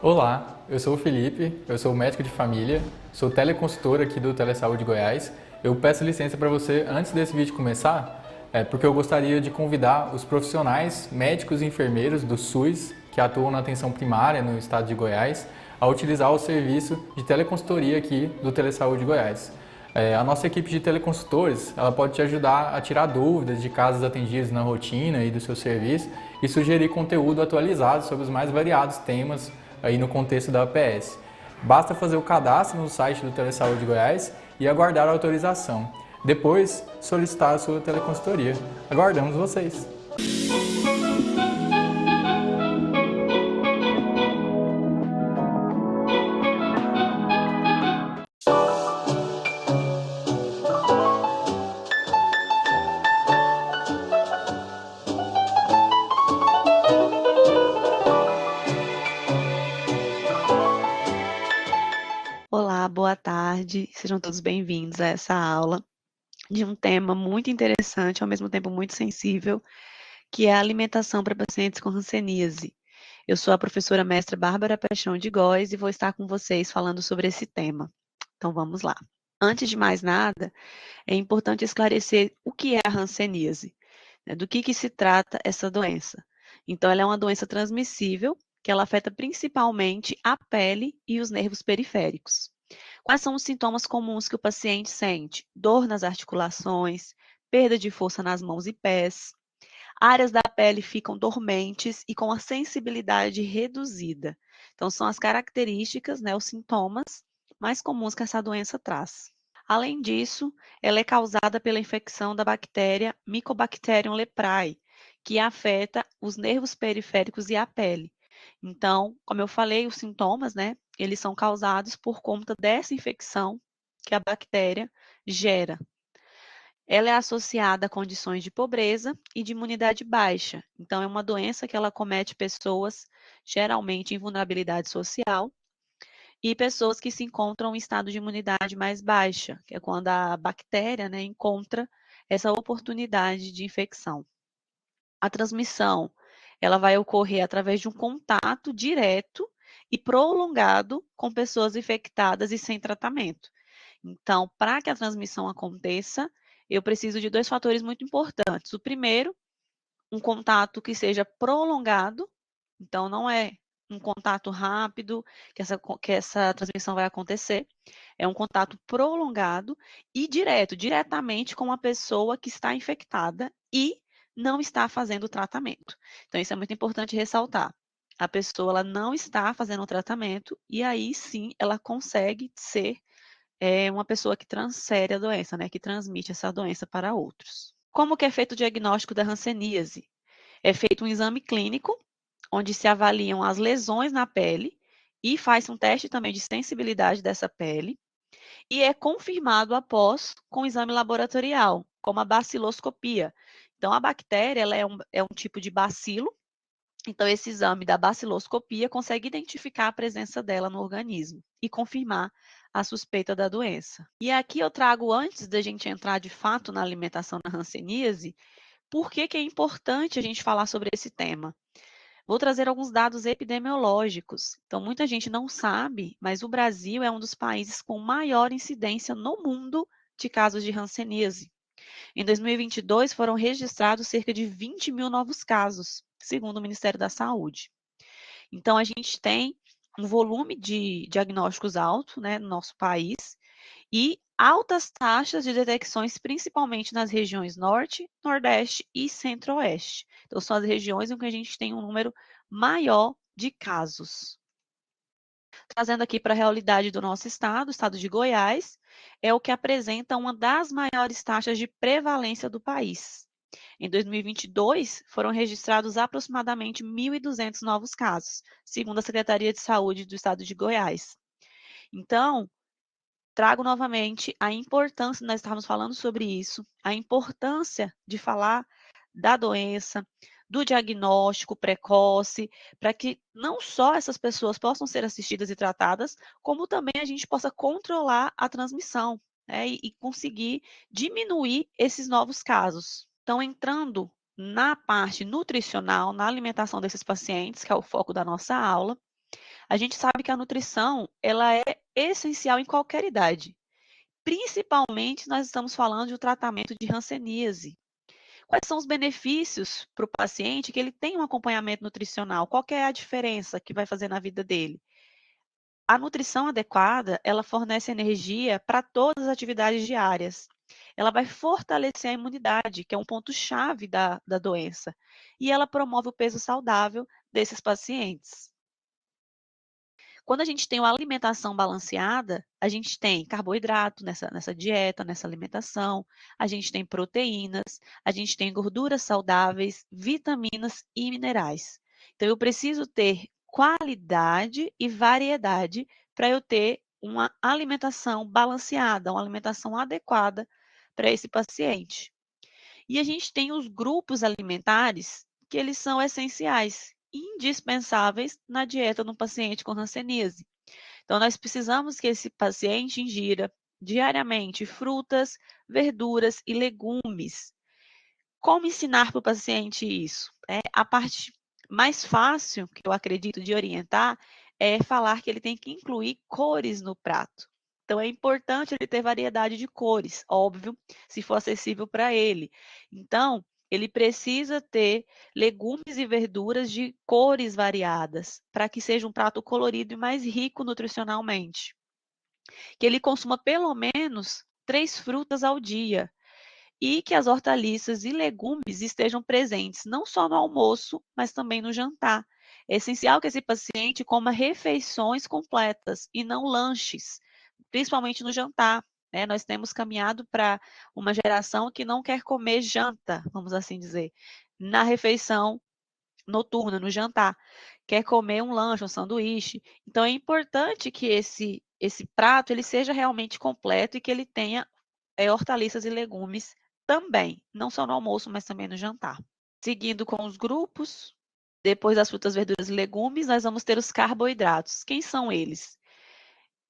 Olá, eu sou o Felipe, eu sou médico de família, sou teleconsultor aqui do Telesaúde Goiás. Eu peço licença para você antes desse vídeo começar, porque eu gostaria de convidar os profissionais médicos e enfermeiros do SUS que atuam na atenção primária no estado de Goiás a utilizar o serviço de teleconsultoria aqui do Telesaúde Goiás. A nossa equipe de teleconsultores ela pode te ajudar a tirar dúvidas de casos atendidos na rotina e do seu serviço e sugerir conteúdo atualizado sobre os mais variados temas aí no contexto da APS. Basta fazer o cadastro no site do Telesaúde Goiás e aguardar a autorização. Depois, solicitar a sua teleconsultoria. Aguardamos vocês! Olá, boa tarde. Sejam todos bem-vindos a essa aula de um tema muito interessante, ao mesmo tempo muito sensível, que é a alimentação para pacientes com hanseníase. Eu sou a professora mestra Bárbara Paixão de Góes e vou estar com vocês falando sobre esse tema. Então vamos lá. Antes de mais nada, é importante esclarecer o que é a hanseníase, né? Do que se trata essa doença. Então, ela é uma doença transmissível que ela afeta principalmente a pele e os nervos periféricos. Quais são os sintomas comuns que o paciente sente? Dor nas articulações, perda de força nas mãos e pés. Áreas da pele ficam dormentes e com a sensibilidade reduzida. Então, são as características, né, os sintomas mais comuns que essa doença traz. Além disso, ela é causada pela infecção da bactéria Mycobacterium leprae, que afeta os nervos periféricos e a pele. Então, como eu falei, os sintomas, né, eles são causados por conta dessa infecção que a bactéria gera. Ela é associada a condições de pobreza e de imunidade baixa. Então, é uma doença que ela comete pessoas geralmente em vulnerabilidade social e pessoas que se encontram em estado de imunidade mais baixa, que é quando a bactéria, né, encontra essa oportunidade de infecção. A transmissão, ela vai ocorrer através de um contato direto e prolongado com pessoas infectadas e sem tratamento. Então, para que a transmissão aconteça, eu preciso de 2 fatores muito importantes. O primeiro, um contato que seja prolongado, então não é um contato rápido que essa transmissão vai acontecer, é um contato prolongado e diretamente com a pessoa que está infectada e não está fazendo o tratamento. Então isso é muito importante ressaltar. A pessoa ela não está fazendo o tratamento e aí sim ela consegue ser uma pessoa que transfere a doença, né, que transmite essa doença para outros. Como que é feito o diagnóstico da hanseníase? É feito um exame clínico, onde se avaliam as lesões na pele e faz um teste também de sensibilidade dessa pele, e é confirmado após com exame laboratorial, como a baciloscopia. Então, a bactéria ela é um tipo de bacilo, então esse exame da baciloscopia consegue identificar a presença dela no organismo e confirmar a suspeita da doença. E aqui eu trago, antes da gente entrar de fato na alimentação na hanseníase, por que é importante a gente falar sobre esse tema? Vou trazer alguns dados epidemiológicos. Então, muita gente não sabe, mas o Brasil é um dos países com maior incidência no mundo de casos de hanseníase. Em 2022, foram registrados cerca de 20 mil novos casos, segundo o Ministério da Saúde. Então, a gente tem um volume de diagnósticos alto, né, no nosso país, e altas taxas de detecções, principalmente nas regiões Norte, Nordeste e Centro-Oeste. Então, são as regiões em que a gente tem um número maior de casos. Trazendo aqui para a realidade do nosso estado, o estado de Goiás, é o que apresenta uma das maiores taxas de prevalência do país. Em 2022, foram registrados aproximadamente 1.200 novos casos, segundo a Secretaria de Saúde do estado de Goiás. Então, trago novamente a importância, nós estávamos falando sobre isso, a importância de falar da doença, do diagnóstico precoce, para que não só essas pessoas possam ser assistidas e tratadas, como também a gente possa controlar a transmissão, né, e conseguir diminuir esses novos casos. Então, entrando na parte nutricional, na alimentação desses pacientes, que é o foco da nossa aula, A gente sabe que a nutrição, ela é essencial em qualquer idade. Principalmente, nós estamos falando de um tratamento de hanseníase. Quais são os benefícios para o paciente que ele tem um acompanhamento nutricional? Qual que é a diferença que vai fazer na vida dele? A nutrição adequada, ela fornece energia para todas as atividades diárias. Ela vai fortalecer a imunidade, que é um ponto-chave da doença. E ela promove o peso saudável desses pacientes. Quando a gente tem uma alimentação balanceada, a gente tem carboidrato nessa dieta, nessa alimentação, a gente tem proteínas, a gente tem gorduras saudáveis, vitaminas e minerais. Então, eu preciso ter qualidade e variedade para eu ter uma alimentação balanceada, uma alimentação adequada para esse paciente. E a gente tem os grupos alimentares que eles são essenciais, indispensáveis na dieta de um paciente com hanseníase. Então, nós precisamos que esse paciente ingira diariamente frutas, verduras e legumes. Como ensinar para o paciente isso? A parte mais fácil, que eu acredito, de orientar, é falar que ele tem que incluir cores no prato. Então, é importante ele ter variedade de cores, óbvio, se for acessível para ele. Então, ele precisa ter legumes e verduras de cores variadas, para que seja um prato colorido e mais rico nutricionalmente. Que ele consuma pelo menos 3 frutas ao dia e que as hortaliças e legumes estejam presentes não só no almoço, mas também no jantar. É essencial que esse paciente coma refeições completas e não lanches, principalmente no jantar. Né? Nós temos caminhado para uma geração que não quer comer janta, vamos assim dizer, na refeição noturna, no jantar. Quer comer um lanche, um sanduíche. Então, é importante que esse prato ele seja realmente completo e que ele tenha hortaliças e legumes também, não só no almoço, mas também no jantar. Seguindo com os grupos, depois das frutas, verduras e legumes, nós vamos ter os carboidratos. Quem são eles?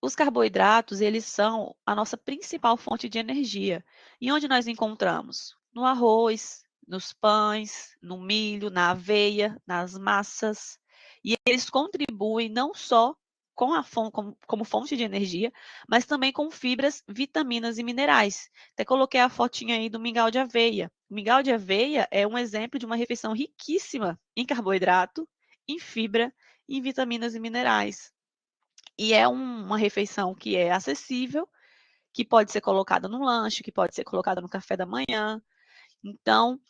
Os carboidratos, eles são a nossa principal fonte de energia. E onde nós encontramos? No arroz, nos pães, no milho, na aveia, nas massas. E eles contribuem não só com como fonte de energia, mas também com fibras, vitaminas e minerais. Até coloquei a fotinha aí do mingau de aveia. O mingau de aveia é um exemplo de uma refeição riquíssima em carboidrato, em fibra, em vitaminas e minerais. E é uma refeição que é acessível, que pode ser colocada no lanche, que pode ser colocada no café da manhã. Então,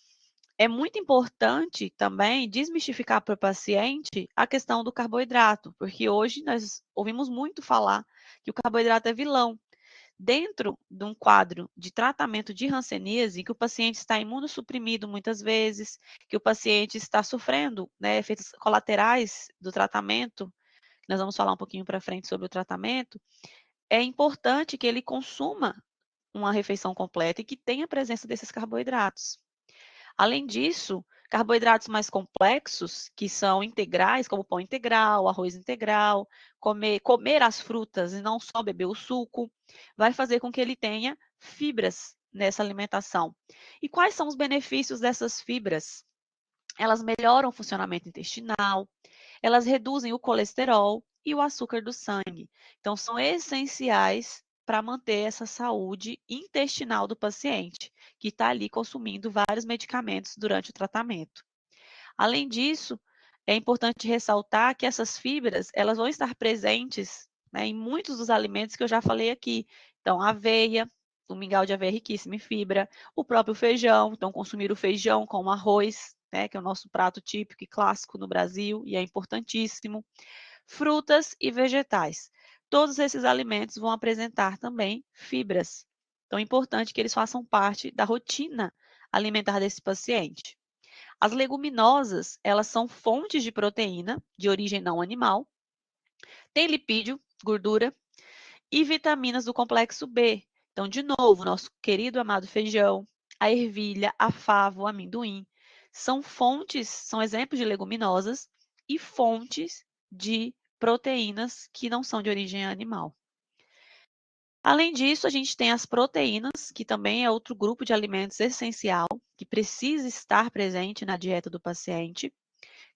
é muito importante também desmistificar para o paciente a questão do carboidrato, porque hoje nós ouvimos muito falar que o carboidrato é vilão. Dentro de um quadro de tratamento de hanseníase, que o paciente está imunossuprimido muitas vezes, que o paciente está sofrendo, né, efeitos colaterais do tratamento, nós vamos falar um pouquinho para frente sobre o tratamento, é importante que ele consuma uma refeição completa e que tenha a presença desses carboidratos. Além disso, carboidratos mais complexos, que são integrais, como pão integral, arroz integral, comer as frutas e não só beber o suco, vai fazer com que ele tenha fibras nessa alimentação. E quais são os benefícios dessas fibras? Elas melhoram o funcionamento intestinal, elas reduzem o colesterol e o açúcar do sangue. Então, são essenciais para manter essa saúde intestinal do paciente, que está ali consumindo vários medicamentos durante o tratamento. Além disso, é importante ressaltar que essas fibras, elas vão estar presentes, né, em muitos dos alimentos que eu já falei aqui. Então, a aveia, o mingau de aveia é riquíssimo em fibra, o próprio feijão, então consumir o feijão com arroz, né, que é o nosso prato típico e clássico no Brasil e é importantíssimo. Frutas e vegetais. Todos esses alimentos vão apresentar também fibras. Então, é importante que eles façam parte da rotina alimentar desse paciente. As leguminosas, elas são fontes de proteína de origem não animal, tem lipídio, gordura e vitaminas do complexo B. Então, de novo, nosso querido amado feijão, a ervilha, a fava, o amendoim, são fontes, são exemplos de leguminosas e fontes de proteínas que não são de origem animal. Além disso, a gente tem as proteínas, que também é outro grupo de alimentos essencial, que precisa estar presente na dieta do paciente.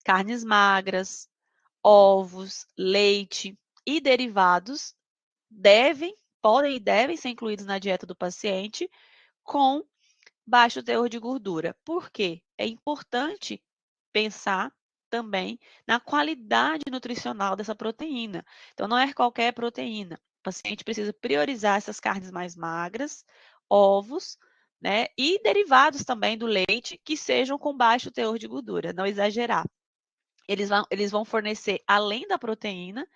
Carnes magras, ovos, leite e derivados podem e devem ser incluídos na dieta do paciente com baixo teor de gordura. Por quê? É importante pensar também na qualidade nutricional dessa proteína. Então, não é qualquer proteína. O paciente precisa priorizar essas carnes mais magras, ovos, né, e derivados também do leite que sejam com baixo teor de gordura, não exagerar. Eles vão fornecer, além da proteína,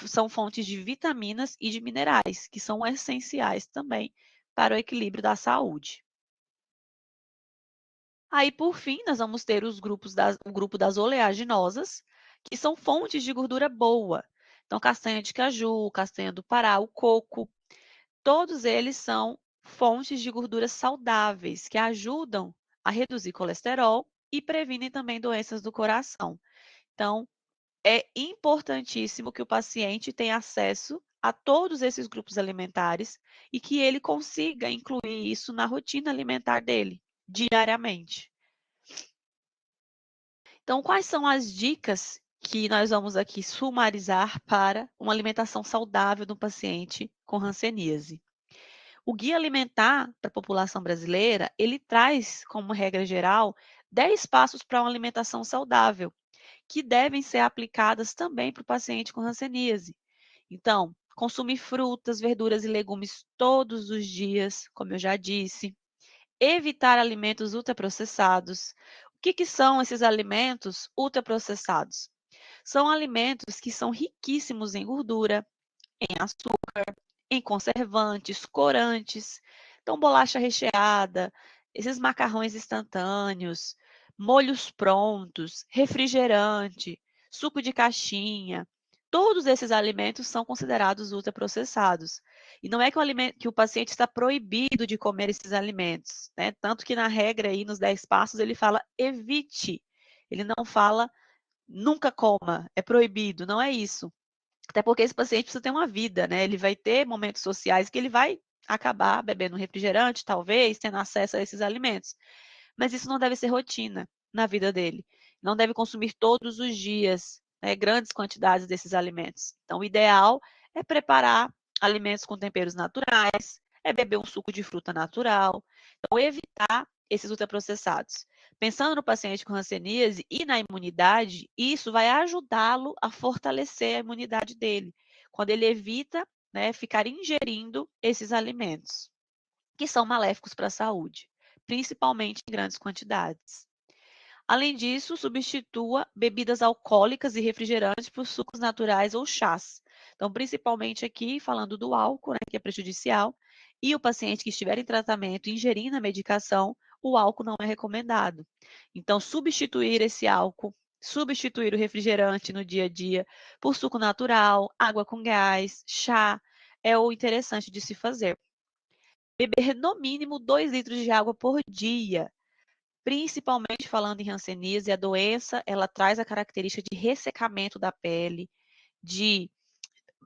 são fontes de vitaminas e de minerais, que são essenciais também para o equilíbrio da saúde. Aí, por fim, nós vamos ter o grupo das oleaginosas, que são fontes de gordura boa. Então, castanha de caju, castanha do Pará, o coco, todos eles são fontes de gorduras saudáveis, que ajudam a reduzir colesterol e previnem também doenças do coração. Então, é importantíssimo que o paciente tenha acesso a todos esses grupos alimentares e que ele consiga incluir isso na rotina alimentar dele, diariamente. Então, quais são as dicas que nós vamos aqui sumarizar para uma alimentação saudável do paciente com hanseníase? O Guia Alimentar para a População Brasileira, ele traz, como regra geral, 10 passos para uma alimentação saudável, que devem ser aplicadas também para o paciente com hanseníase. Então, consumir frutas, verduras e legumes todos os dias, como eu já disse. Evitar alimentos ultraprocessados. O que são esses alimentos ultraprocessados? São alimentos que são riquíssimos em gordura, em açúcar, em conservantes, corantes. Então, bolacha recheada, esses macarrões instantâneos, molhos prontos, refrigerante, suco de caixinha. Todos esses alimentos são considerados ultraprocessados. E não é que o paciente está proibido de comer esses alimentos, né? Tanto que na regra aí, nos 10 passos, ele fala evite. Ele não fala nunca coma, é proibido, não é isso. Até porque esse paciente precisa ter uma vida, né? Ele vai ter momentos sociais que ele vai acabar bebendo um refrigerante, talvez, tendo acesso a esses alimentos. Mas isso não deve ser rotina na vida dele. Não deve consumir todos os dias, né, grandes quantidades desses alimentos. Então, o ideal é preparar alimentos com temperos naturais, é beber um suco de fruta natural. Então, evitar esses ultraprocessados. Pensando no paciente com hanseníase e na imunidade, isso vai ajudá-lo a fortalecer a imunidade dele, quando ele evita, né, ficar ingerindo esses alimentos, que são maléficos para a saúde, principalmente em grandes quantidades. Além disso, substitua bebidas alcoólicas e refrigerantes por sucos naturais ou chás. Então, principalmente aqui, falando do álcool, né, que é prejudicial, e o paciente que estiver em tratamento ingerindo a medicação, o álcool não é recomendado. Então, substituir esse álcool, substituir o refrigerante no dia a dia por suco natural, água com gás, chá, é o interessante de se fazer. Beber no mínimo 2 litros de água por dia. Principalmente falando em hanseníase, a doença, ela traz a característica de ressecamento da pele, de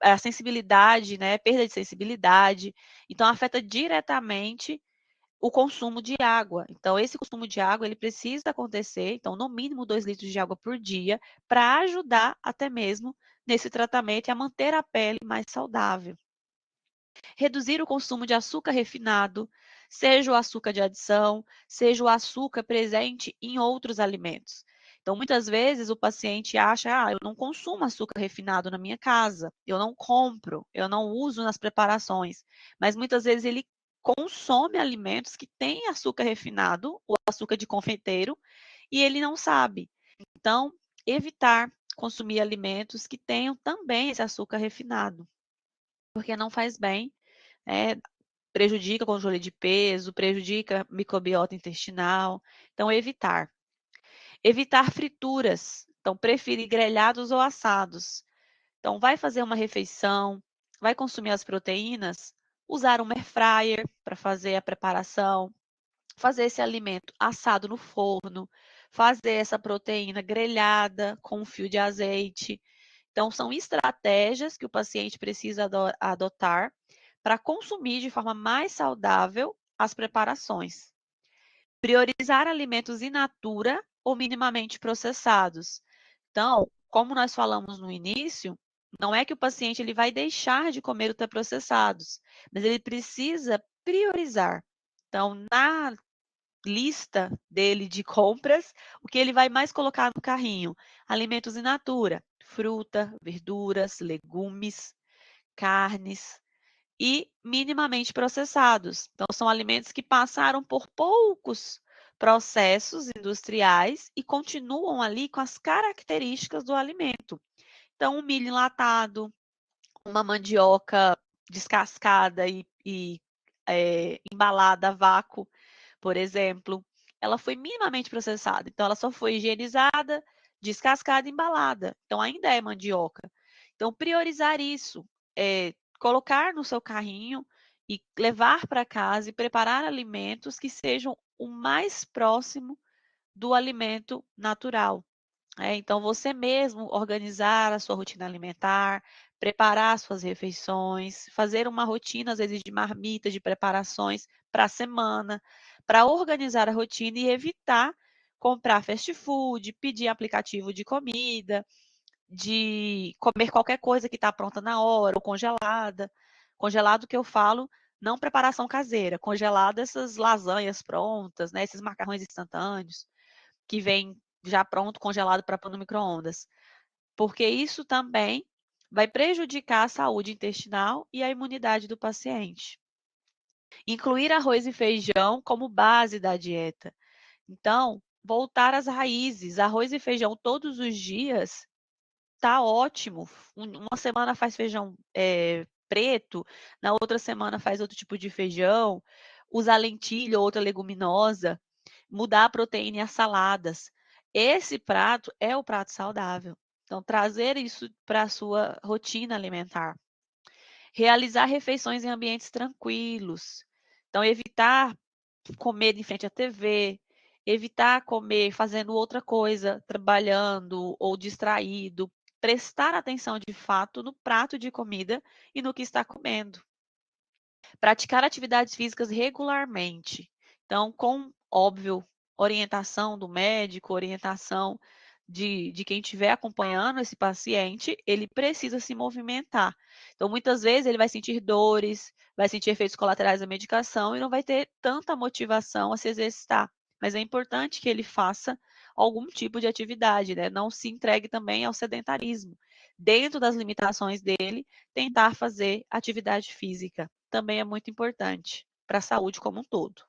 a sensibilidade, né, perda de sensibilidade. Então, afeta diretamente o consumo de água. Então, esse consumo de água, ele precisa acontecer, então, no mínimo 2 litros de água por dia, para ajudar até mesmo nesse tratamento e a manter a pele mais saudável. Reduzir o consumo de açúcar refinado, seja o açúcar de adição, seja o açúcar presente em outros alimentos. Então, muitas vezes o paciente acha, eu não consumo açúcar refinado na minha casa, eu não compro, eu não uso nas preparações, mas muitas vezes ele consome alimentos que têm açúcar refinado, o açúcar de confeiteiro, e ele não sabe. Então, evitar consumir alimentos que tenham também esse açúcar refinado, porque não faz bem, né? Prejudica o controle de peso, prejudica a microbiota intestinal. Então, evitar. Evitar frituras. Então, preferir grelhados ou assados. Então, vai fazer uma refeição, vai consumir as proteínas, usar um air fryer para fazer a preparação, fazer esse alimento assado no forno, fazer essa proteína grelhada com um fio de azeite. Então, são estratégias que o paciente precisa adotar para consumir de forma mais saudável as preparações. Priorizar alimentos in natura ou minimamente processados. Então, como nós falamos no início, não é que o paciente ele vai deixar de comer ultraprocessados, mas ele precisa priorizar. Então, na lista dele de compras, o que ele vai mais colocar no carrinho? Alimentos in natura, fruta, verduras, legumes, carnes e minimamente processados. Então, são alimentos que passaram por poucos processos industriais e continuam ali com as características do alimento. Então, um milho enlatado, uma mandioca descascada e embalada a vácuo, por exemplo, ela foi minimamente processada. Então, ela só foi higienizada, descascada e embalada. Então, ainda é mandioca. Então, priorizar isso, colocar no seu carrinho e levar para casa e preparar alimentos que sejam o mais próximo do alimento natural. Então, você mesmo organizar a sua rotina alimentar, preparar suas refeições, fazer uma rotina, às vezes, de marmita, de preparações para a semana, para organizar a rotina e evitar comprar fast food, pedir aplicativo de comida, de comer qualquer coisa que está pronta na hora ou congelada. Congelado que eu falo, não preparação caseira, congelado essas lasanhas prontas, né, esses macarrões instantâneos que vem já pronto, congelado para pôr no micro-ondas, porque isso também vai prejudicar a saúde intestinal e a imunidade do paciente. Incluir arroz e feijão como base da dieta. Então, voltar às raízes, arroz e feijão todos os dias tá ótimo. Uma semana faz feijão preto, na outra semana faz outro tipo de feijão, usar lentilha ou outra leguminosa, mudar a proteína e as saladas. Esse prato é o prato saudável. Então, trazer isso para a sua rotina alimentar. Realizar refeições em ambientes tranquilos. Então, evitar comer em frente à TV, evitar comer fazendo outra coisa, trabalhando ou distraído. Prestar atenção de fato no prato de comida e no que está comendo. Praticar atividades físicas regularmente. Então, com, óbvio, orientação do médico, orientação de quem estiver acompanhando esse paciente, ele precisa se movimentar. Então, muitas vezes, ele vai sentir dores, vai sentir efeitos colaterais da medicação e não vai ter tanta motivação a se exercitar. Mas é importante que ele faça algum tipo de atividade, né? Não se entregue também ao sedentarismo. Dentro das limitações dele, tentar fazer atividade física também é muito importante para a saúde como um todo.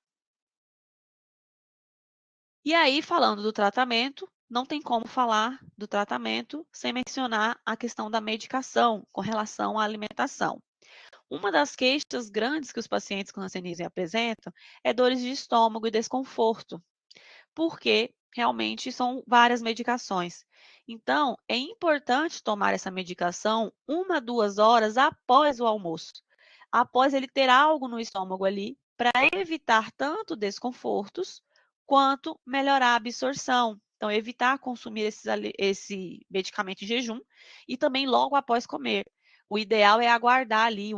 E aí, falando do tratamento, não tem como falar do tratamento sem mencionar a questão da medicação com relação à alimentação. Uma das queixas grandes que os pacientes com hanseníase apresentam é dores de estômago e desconforto, porque realmente são várias medicações. Então, é importante tomar essa medicação 1, 2 horas após o almoço, após ele ter algo no estômago ali, para evitar tanto desconfortos quanto melhorar a absorção. Então, evitar consumir esse medicamento em jejum e também logo após comer. O ideal é aguardar ali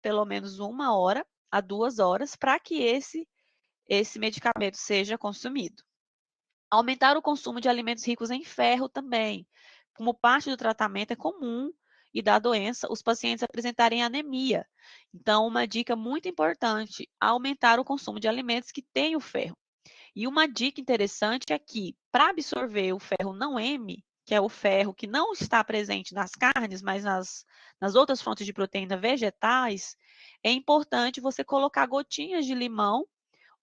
pelo menos 1 hora a 2 horas, para que esse medicamento seja consumido. Aumentar o consumo de alimentos ricos em ferro também. Como parte do tratamento, é comum e da doença os pacientes apresentarem anemia. Então, uma dica muito importante, aumentar o consumo de alimentos que têm o ferro. E uma dica interessante é que, para absorver o ferro não M, que é o ferro que não está presente nas carnes, mas nas outras fontes de proteína vegetais, é importante você colocar gotinhas de limão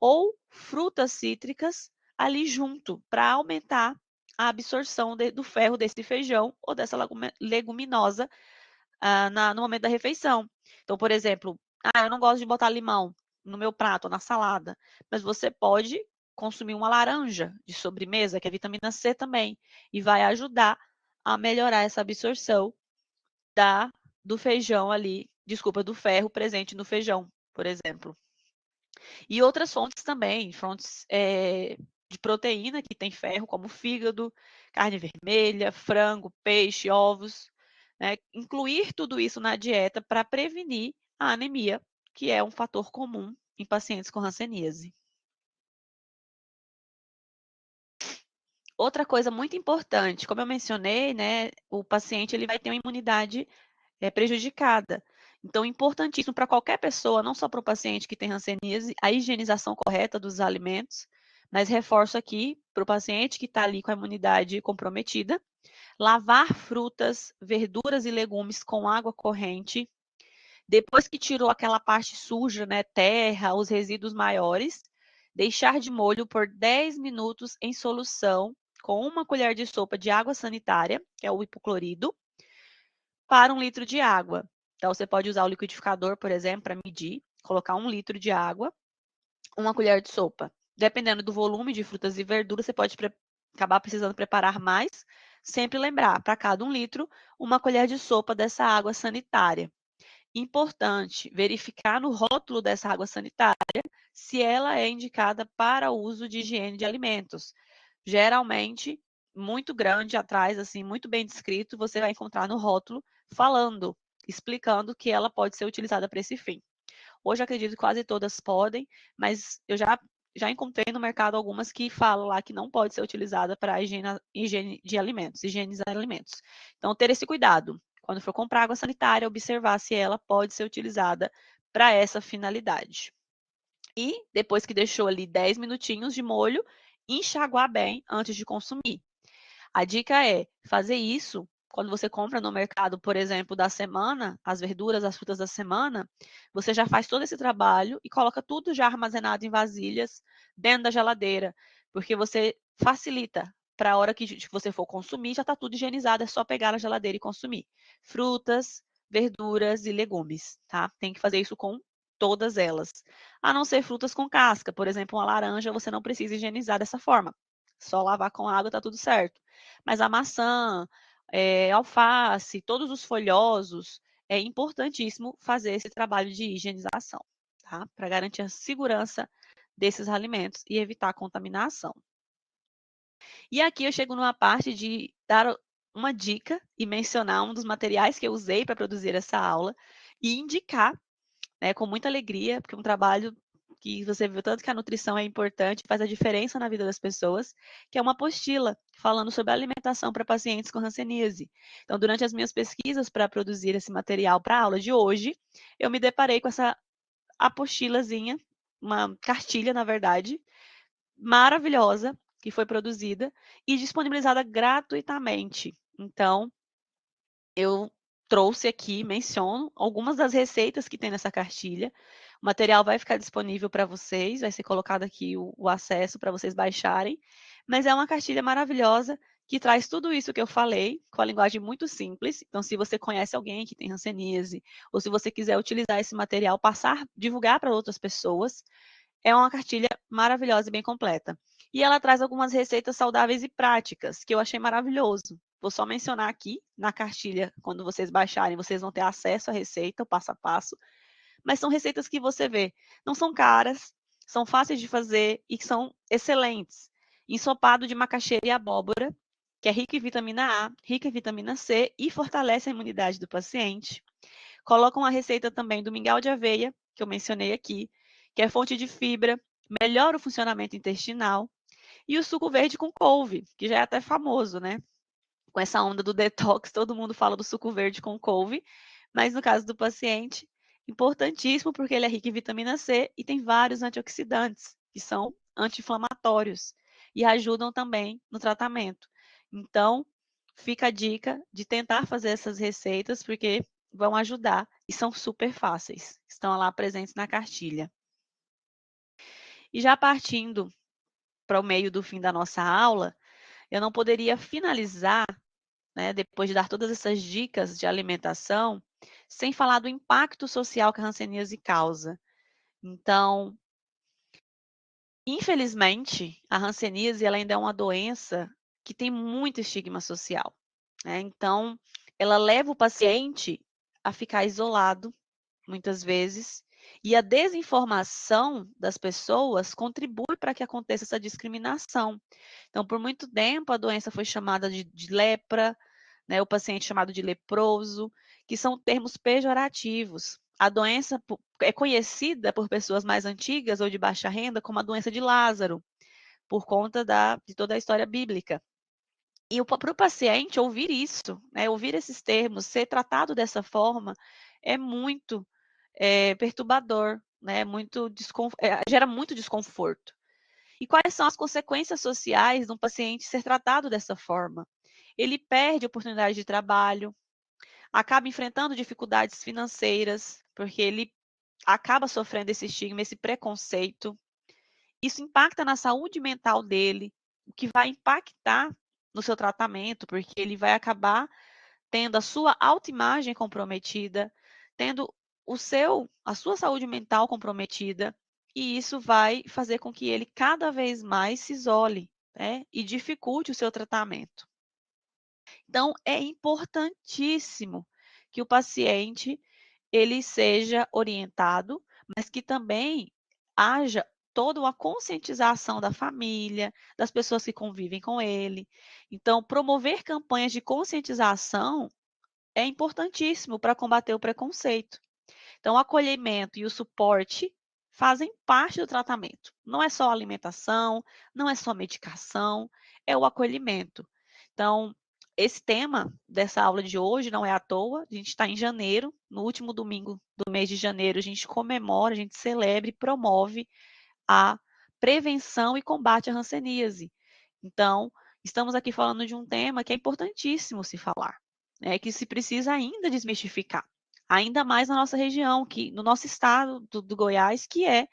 ou frutas cítricas ali junto, para aumentar a absorção do ferro desse feijão ou dessa leguminosa no momento da refeição. Então, por exemplo, eu não gosto de botar limão no meu prato ou na salada, mas você pode consumir uma laranja de sobremesa, que é vitamina C também, e vai ajudar a melhorar essa absorção do feijão ali, desculpa, do ferro presente no feijão, por exemplo. E outras fontes também, fontes de proteína que tem ferro, como fígado, carne vermelha, frango, peixe, ovos. Né? Incluir tudo isso na dieta para prevenir a anemia, que é um fator comum em pacientes com hanseníase. Outra coisa muito importante, como eu mencionei, né, o paciente ele vai ter uma imunidade prejudicada. Então, importantíssimo para qualquer pessoa, não só para o paciente que tem hanseníase, a higienização correta dos alimentos, mas reforço aqui para o paciente que está ali com a imunidade comprometida, lavar frutas, verduras e legumes com água corrente. Depois que tirou aquela parte suja, né, terra, os resíduos maiores, deixar de molho por 10 minutos em solução com uma colher de sopa de água sanitária, que é o hipoclorido, para 1 litro de água. Então, você pode usar o liquidificador, por exemplo, para medir, colocar 1 litro de água, uma colher de sopa. Dependendo do volume de frutas e verduras, você pode acabar precisando preparar mais. Sempre lembrar, para cada 1 litro, uma colher de sopa dessa água sanitária. Importante verificar no rótulo dessa água sanitária se ela é indicada para o uso de higiene de alimentos. Geralmente, muito grande atrás, assim, muito bem descrito, você vai encontrar no rótulo falando, explicando que ela pode ser utilizada para esse fim. Hoje acredito que quase todas podem, mas eu já encontrei no mercado algumas que falam lá que não pode ser utilizada para higiene de alimentos, higienizar alimentos. Então, ter esse cuidado. Quando for comprar água sanitária, observar se ela pode ser utilizada para essa finalidade. E depois que deixou ali 10 minutinhos de molho, enxaguar bem antes de consumir. A dica é fazer isso quando você compra no mercado, por exemplo, da semana, as verduras, as frutas da semana, você já faz todo esse trabalho e coloca tudo já armazenado em vasilhas dentro da geladeira, porque você facilita para a hora que você for consumir, já está tudo higienizado, é só pegar na geladeira e consumir. Frutas, verduras e legumes, tá? Tem que fazer isso com todas elas. A não ser frutas com casca, por exemplo, uma laranja, você não precisa higienizar dessa forma. Só lavar com água tá tudo certo. Mas a maçã, alface, todos os folhosos, é importantíssimo fazer esse trabalho de higienização, tá? Para garantir a segurança desses alimentos e evitar a contaminação. E aqui eu chego numa parte de dar uma dica e mencionar um dos materiais que eu usei para produzir essa aula e indicar, né, com muita alegria, porque é um trabalho que você viu tanto que a nutrição é importante, faz a diferença na vida das pessoas, que é uma apostila falando sobre alimentação para pacientes com hanseníase. Então, durante as minhas pesquisas para produzir esse material para a aula de hoje, eu me deparei com essa apostilazinha, uma cartilha, na verdade, maravilhosa, que foi produzida e disponibilizada gratuitamente. Então, eu trouxe aqui, menciono algumas das receitas que tem nessa cartilha. O material vai ficar disponível para vocês, vai ser colocado aqui o acesso para vocês baixarem. Mas é uma cartilha maravilhosa que traz tudo isso que eu falei, com a linguagem muito simples. Então, se você conhece alguém que tem hanseníase, ou se você quiser utilizar esse material, passar, divulgar para outras pessoas, é uma cartilha maravilhosa e bem completa. E ela traz algumas receitas saudáveis e práticas, que eu achei maravilhoso. Vou só mencionar aqui na cartilha, quando vocês baixarem, vocês vão ter acesso à receita, o passo a passo. Mas são receitas que você vê, não são caras, são fáceis de fazer e que são excelentes. Ensopado de macaxeira e abóbora, que é rico em vitamina A, rica em vitamina C e fortalece a imunidade do paciente. Colocam a receita também do mingau de aveia, que eu mencionei aqui, que é fonte de fibra, melhora o funcionamento intestinal. E o suco verde com couve, que já é até famoso, né? Com essa onda do detox, todo mundo fala do suco verde com couve, mas no caso do paciente, importantíssimo porque ele é rico em vitamina C e tem vários antioxidantes, que são anti-inflamatórios e ajudam também no tratamento. Então, fica a dica de tentar fazer essas receitas, porque vão ajudar e são super fáceis. Estão lá presentes na cartilha. E já partindo para o meio do fim da nossa aula, eu não poderia finalizar, né, depois de dar todas essas dicas de alimentação, sem falar do impacto social que a hanseníase causa. Então, infelizmente, a hanseníase ela ainda é uma doença que tem muito estigma social, né? Então, ela leva o paciente a ficar isolado, muitas vezes, e a desinformação das pessoas contribui para que aconteça essa discriminação. Então, por muito tempo, a doença foi chamada de lepra, né, o paciente chamado de leproso, que são termos pejorativos. A doença é conhecida por pessoas mais antigas ou de baixa renda como a doença de Lázaro, por conta de toda a história bíblica. E para o paciente ouvir isso, né, ouvir esses termos, ser tratado dessa forma, é muito perturbador, né, gera muito desconforto. E quais são as consequências sociais de um paciente ser tratado dessa forma? Ele perde oportunidade de trabalho, acaba enfrentando dificuldades financeiras, porque ele acaba sofrendo esse estigma, esse preconceito. Isso impacta na saúde mental dele, o que vai impactar no seu tratamento, porque ele vai acabar tendo a sua autoimagem comprometida, tendo a sua saúde mental comprometida, e isso vai fazer com que ele cada vez mais se isole, né, e dificulte o seu tratamento. Então, é importantíssimo que o paciente ele seja orientado, mas que também haja toda uma conscientização da família, das pessoas que convivem com ele. Então, promover campanhas de conscientização é importantíssimo para combater o preconceito. Então, o acolhimento e o suporte fazem parte do tratamento. Não é só alimentação, não é só medicação, é o acolhimento. Então, esse tema dessa aula de hoje não é à toa, a gente está em janeiro, no último domingo do mês de janeiro, a gente comemora, a gente celebra e promove a prevenção e combate à hanseníase. Então, estamos aqui falando de um tema que é importantíssimo se falar, né, que se precisa ainda desmistificar, ainda mais na nossa região, no nosso estado do Goiás, que é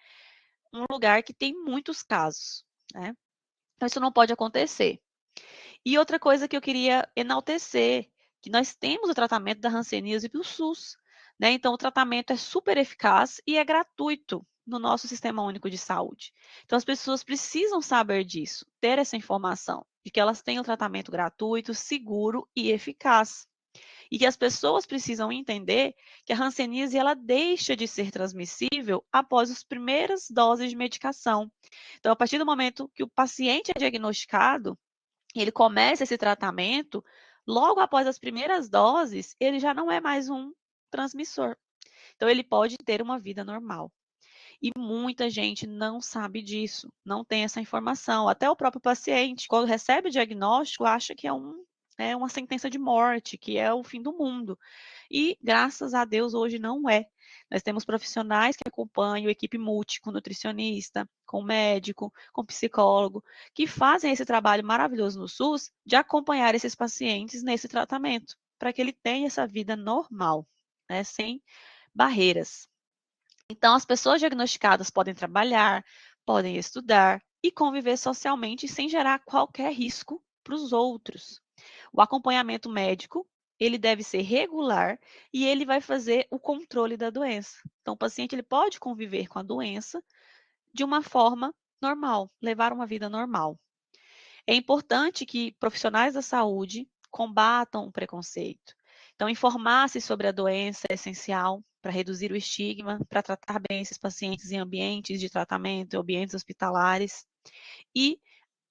um lugar que tem muitos casos, né? Então, isso não pode acontecer. E outra coisa que eu queria enaltecer, que nós temos o tratamento da hanseníase pelo SUS, né? Então, o tratamento é super eficaz e é gratuito no nosso Sistema Único de Saúde. Então, as pessoas precisam saber disso, ter essa informação, de que elas têm o tratamento gratuito, seguro e eficaz. E que as pessoas precisam entender que a hanseníase ela deixa de ser transmissível após as primeiras doses de medicação. Então, a partir do momento que o paciente é diagnosticado, ele começa esse tratamento, logo após as primeiras doses, ele já não é mais um transmissor. Então, ele pode ter uma vida normal. E muita gente não sabe disso, não tem essa informação. Até o próprio paciente, quando recebe o diagnóstico, acha que é uma sentença de morte, que é o fim do mundo. E, graças a Deus, hoje não é. Nós temos profissionais que acompanham, equipe multi, com nutricionista, com médico, com psicólogo, que fazem esse trabalho maravilhoso no SUS de acompanhar esses pacientes nesse tratamento, para que ele tenha essa vida normal, né, sem barreiras. Então, as pessoas diagnosticadas podem trabalhar, podem estudar e conviver socialmente sem gerar qualquer risco para os outros. O acompanhamento médico, ele deve ser regular e ele vai fazer o controle da doença. Então, o paciente ele pode conviver com a doença de uma forma normal, levar uma vida normal. É importante que profissionais da saúde combatam o preconceito. Então, informar-se sobre a doença é essencial para reduzir o estigma, para tratar bem esses pacientes em ambientes de tratamento, em ambientes hospitalares. E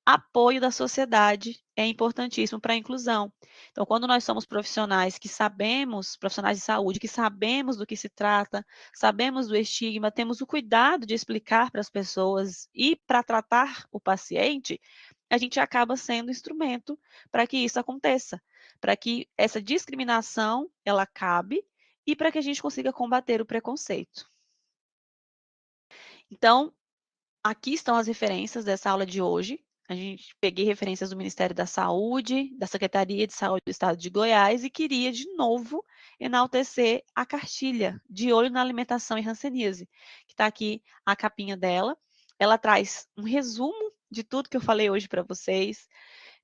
apoio da sociedade é importantíssimo para a inclusão. Então, quando nós somos profissionais que sabemos, profissionais de saúde, que sabemos do que se trata, sabemos do estigma, temos o cuidado de explicar para as pessoas e para tratar o paciente, a gente acaba sendo instrumento para que isso aconteça, para que essa discriminação ela acabe e para que a gente consiga combater o preconceito. Então, aqui estão as referências dessa aula de hoje. A gente peguei referências do Ministério da Saúde, da Secretaria de Saúde do Estado de Goiás e queria de novo enaltecer a cartilha de Olho na Alimentação e Hanseníase, que está aqui a capinha dela. Ela traz um resumo de tudo que eu falei hoje para vocês,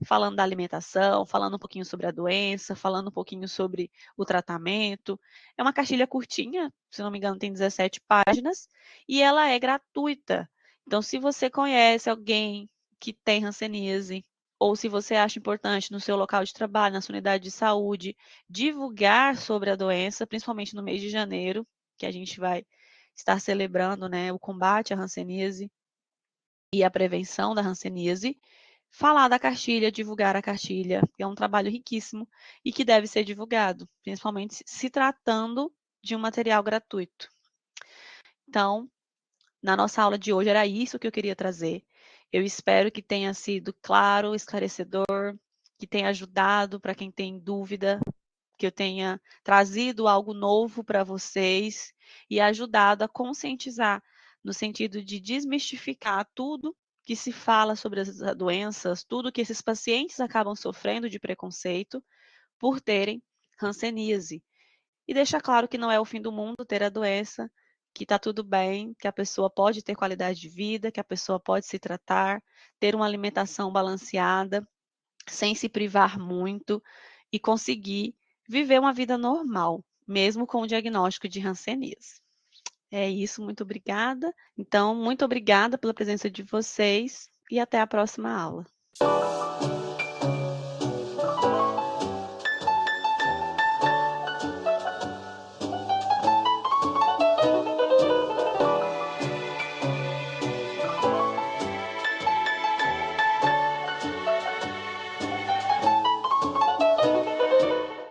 falando da alimentação, falando um pouquinho sobre a doença, falando um pouquinho sobre o tratamento. É uma cartilha curtinha, se não me engano, tem 17 páginas, e ela é gratuita. Então, se você conhece alguém que tem hanseníase, ou se você acha importante no seu local de trabalho, na sua unidade de saúde, divulgar sobre a doença, principalmente no mês de janeiro, que a gente vai estar celebrando, né, o combate à hanseníase e a prevenção da hanseníase, falar da cartilha, divulgar a cartilha, que é um trabalho riquíssimo e que deve ser divulgado, principalmente se tratando de um material gratuito. Então, na nossa aula de hoje era isso que eu queria trazer. Eu espero que tenha sido claro, esclarecedor, que tenha ajudado para quem tem dúvida, que eu tenha trazido algo novo para vocês e ajudado a conscientizar, no sentido de desmistificar tudo que se fala sobre as doenças, tudo que esses pacientes acabam sofrendo de preconceito por terem hanseníase. E deixar claro que não é o fim do mundo ter a doença, que está tudo bem, que a pessoa pode ter qualidade de vida, que a pessoa pode se tratar, ter uma alimentação balanceada, sem se privar muito e conseguir viver uma vida normal, mesmo com o diagnóstico de hanseníase. É isso, muito obrigada. Então, muito obrigada pela presença de vocês e até a próxima aula.